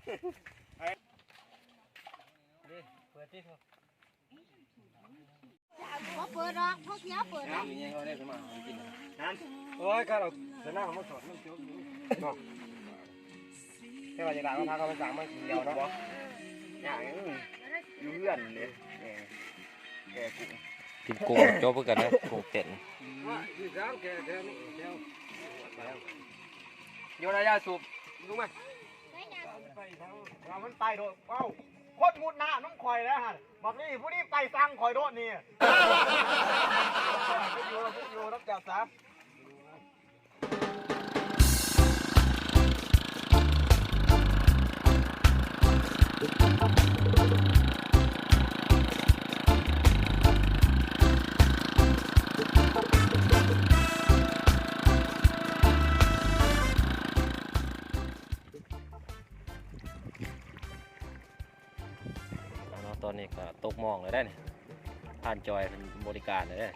เปิดที่ครับเขาเปิดหรอกเขาเสียเปิดหรอกโอ้ยก็เราจะนั่งมาสดมันเจ้าอยู่แค่ว่าจะด่าก็พาเขาไปสั่งมาเดียวเนาะอย่างนี้อยู่เลื่อนเลยแกกุ้งกินกุ้งโจ๊กกันนะกุ้งเต็นอยู่ร้านแกเดี๋ยวนี้เดี๋ยวโยนายาสูบรู้ไหมมันไปโดดเอ้าคนมุดหน้าน้องคอยแล้วฮะบอกนี่ผู้นี้ไปสั่งคอยโดดนี่อยู่รับจับซะตอนนี้ก็ตกมองเลยได้เนี่ยผ่านจอยเป็นบริการเลยได้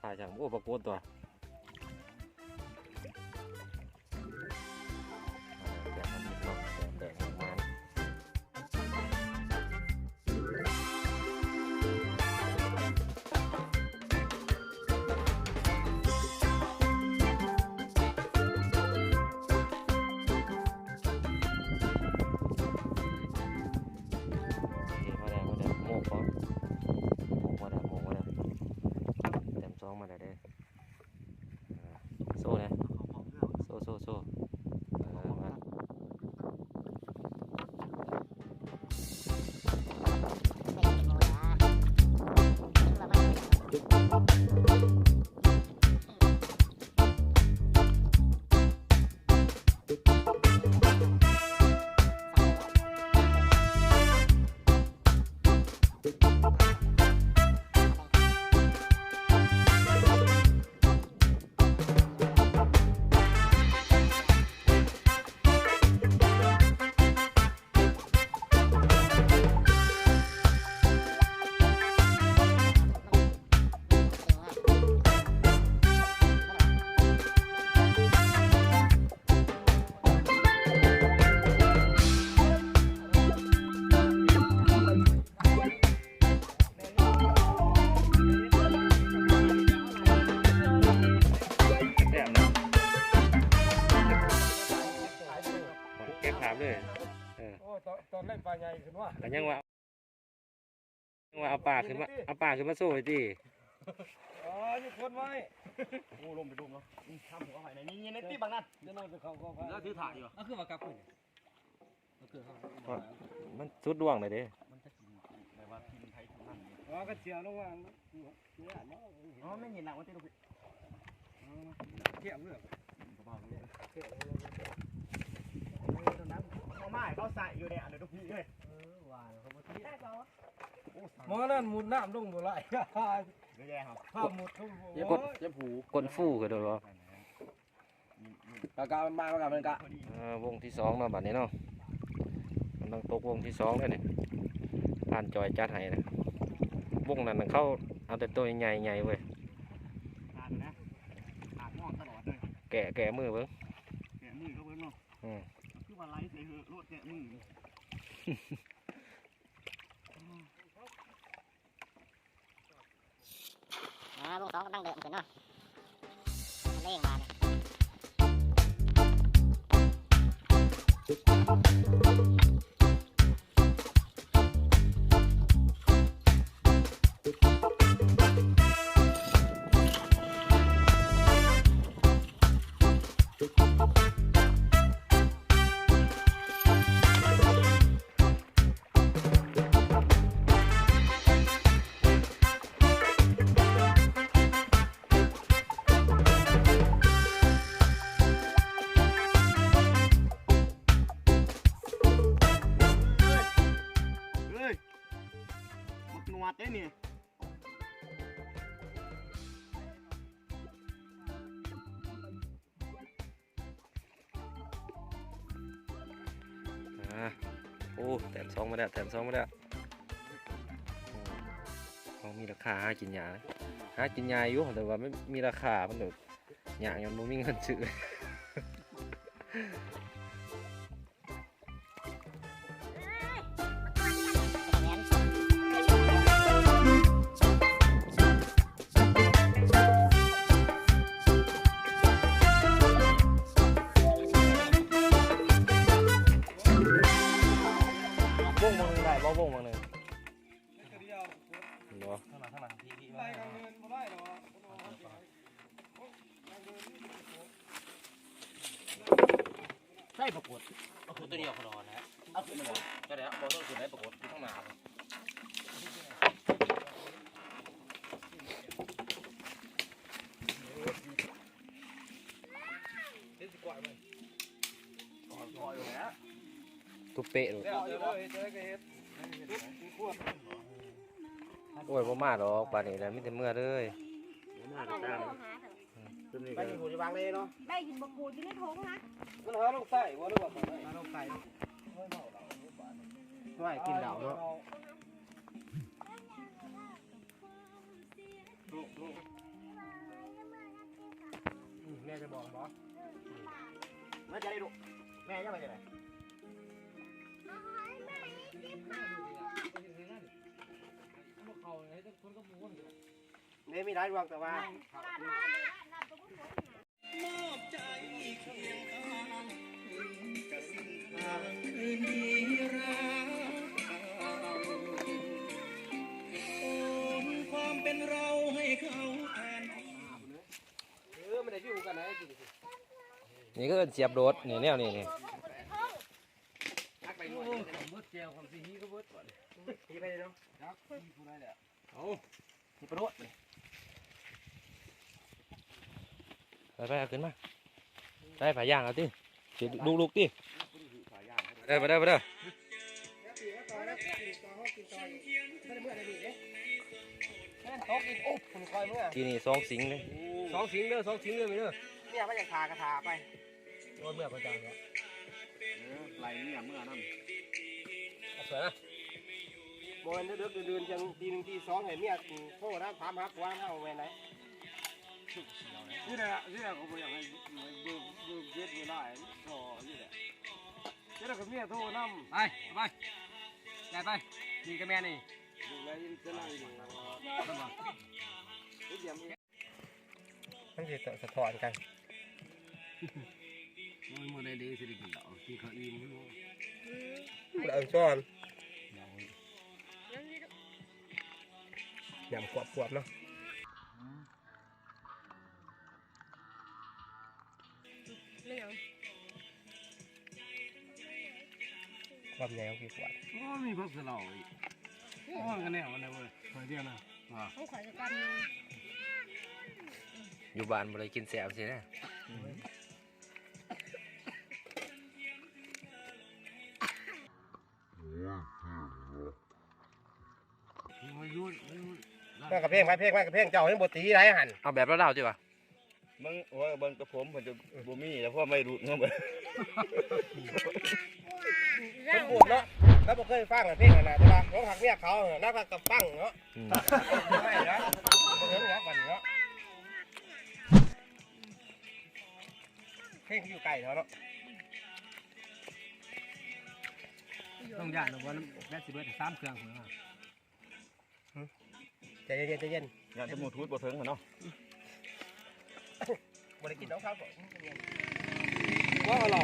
ถ่ายจากโอ้ปรากฏตัวแบบมันมีเนาะแดงออกมาโมกเขาโมกมาได้มาได้เด้โซ่เนี่ยโซ่ตอนเล่นปลาใหญ่ขึ้นว่ายังว่าเอาปลาขึ้นมาสู้ไอ้ที่อ๋อนี่คนไว้โอ้ลมไปดูเนาะทำหัวหายในนี่ในที่บางนั้นจะนอนจะเขาแล้วถือถ่ายอยู่ก็คือว่ากลับขึ้นมันสุดดวงเลยดิมันจะกินแต่ว่าทีมไทยทุกท่านอ๋อก็เจียวระหว่างอ๋อไม่เห็นหนังวันที่เราเที่ยวเรื่องเขาไม้เขาใส่อยู่เนี่ยเดี๋ยวทุกพี่เลยมอนั่นมุดน้ำลงบ่ไรภาพมุดทุ่งกดฟูกันด้วยหรอกามากันเป็นกะวงที่2มาบัดนี้เนาะมันต้องตกวงที่2แล้วเนี่ยผ่านจอยจัดให้นะวงนั้นเข้าเอาแต่ตัวใหญ่เว้ยแกะมือเบิ้งแกะมือเขาเบิ้งเนาะคือว่าไล่ใส่รถแกะมือวงสองก็ตั้งเดิมกันเนาะเล่งมา อ้แถม2มาแล้วแถม2มาแล้วของมีราคาหากินยาหากินยาอยู่แต่ว่าไม่มีราคามันแบบอย่างยังบ่มีเงินซื้อ วงมันได้บ่วงมันเลยเนาะ ข้างหลังพี่ ใช่ประกวดเอาขึ้นตัวเดียวขนอนนะเอาขึ้นมาเลยก็ได้บอลต้องขึ้นได้ประกวดที่ข้างหน้าตุเปะเลยโอ้ยบ่มาดอกป่านนี้แล้วมีแต่เมื่อเลย ไปอยู่ที่บางเลยเนาะ ได้หินบกูดอยู่ในท้องนะ มันหาลงใส่ว่าหรือว่าลงใส่ไม่กินเหล้าเนาะแม่จะบอกบอสแม่จะได้ดูแม่จะมาจากไหนเนี่ยมีหลายดวงแต่ว่า ความเป็นเราให้เขาแทน ไม่ได้อยู่กันนะจริง นี่ก็เอิ้นเสียบโดดนี่แนวนี้นี่ ทักไปหมดเบิดแก้วความสีฮีก็เบิดก่อนฮีไปเนาะครับฮีผู้ใดแหละเอาฮีประโดดเลย ไปเอาขึ้นมาได้ผาย่างเอาติสิลูกๆติได้มาเด้อที่นี่2 สิงเลย 2 สิงเด้อ2 สิงเด้อมีเด้อเนี่ยมาจากทากระทาไปโดนเมื่อประจังเนี่ยไหลเนี่ยเมื่อนั่นสวยนะโบนเดือดเดือนจังตี 1 ตี 2เห็นเนี่ยโทษนะถามหาผัวเอาไว้ไหนนี่แหละเขาบอกอย่างไรเบิกเย็ดเวลาก็นี่แหละนี่แหละกับเมียโทรน้ำไปใหญ่ไปยิงกับแม่นี่ดูแลยิงจะนั่งอยู่มันจะสะท้อนกันมันได้ดีสิได้กินเหล้าที่เขาอิ่มเหล้าซ้อนยำขวบเนาะความใหญ่ของกี่ขวดมีพักเหล้าอีกกันแน่วันนี้เว้ยคอยเดียวนะต้องขอยจะกัน อยู่บ้านบ่ได้กินแซ่บสินะ มากระเพงมากระเพงเจ้าให้บตีไรหัน เอาแบบเราๆจิวะ มึงว่าเบิ่งกระผมผมจะบ่มีแล้วเพราะไม่รู้เนาะบ่ คนพูดเนาะแล้วผมเคยฟังเพลงนะใช่ป่ะร้องหักเมียเขานักกับฟังเนาะไม่นะเรื่องเนาะบันเนาะเพลงที่อยู่ไกลเนาะต้องย่านนะวันแม่สิเบิด3 เครื่องเหรอใจเย็น งานสมุทรบ่ถึงเนาะ บริกินน้องครับว่าเรา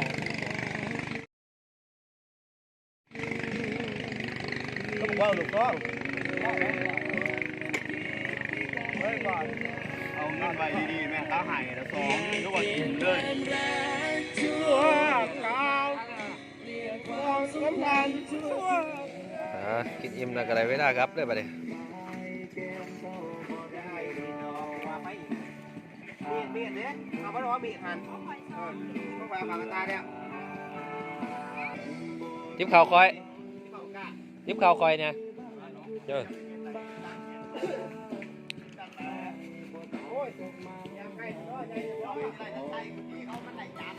ก็บอกว่าลูกน้องเฮ้ยก่อน เอาเงินไว้ดีๆแม่ตาหายแล้ว2ก็ว่ากินเลย ชั่วกาวความสัมพันธ์ชั่ว กินอิ่มแล้วก็ได้เวลาครับได้บัดนี้ มีดเนี่ยเอาไปว่ามีดหันต้องไปเอาปากกาตาเนี่ย ทิปข่าวคอยทิปข่าวคอยเนี่ยเจ้า โอ้ยยังไงก็ยังไงที่เขามันไหลจาน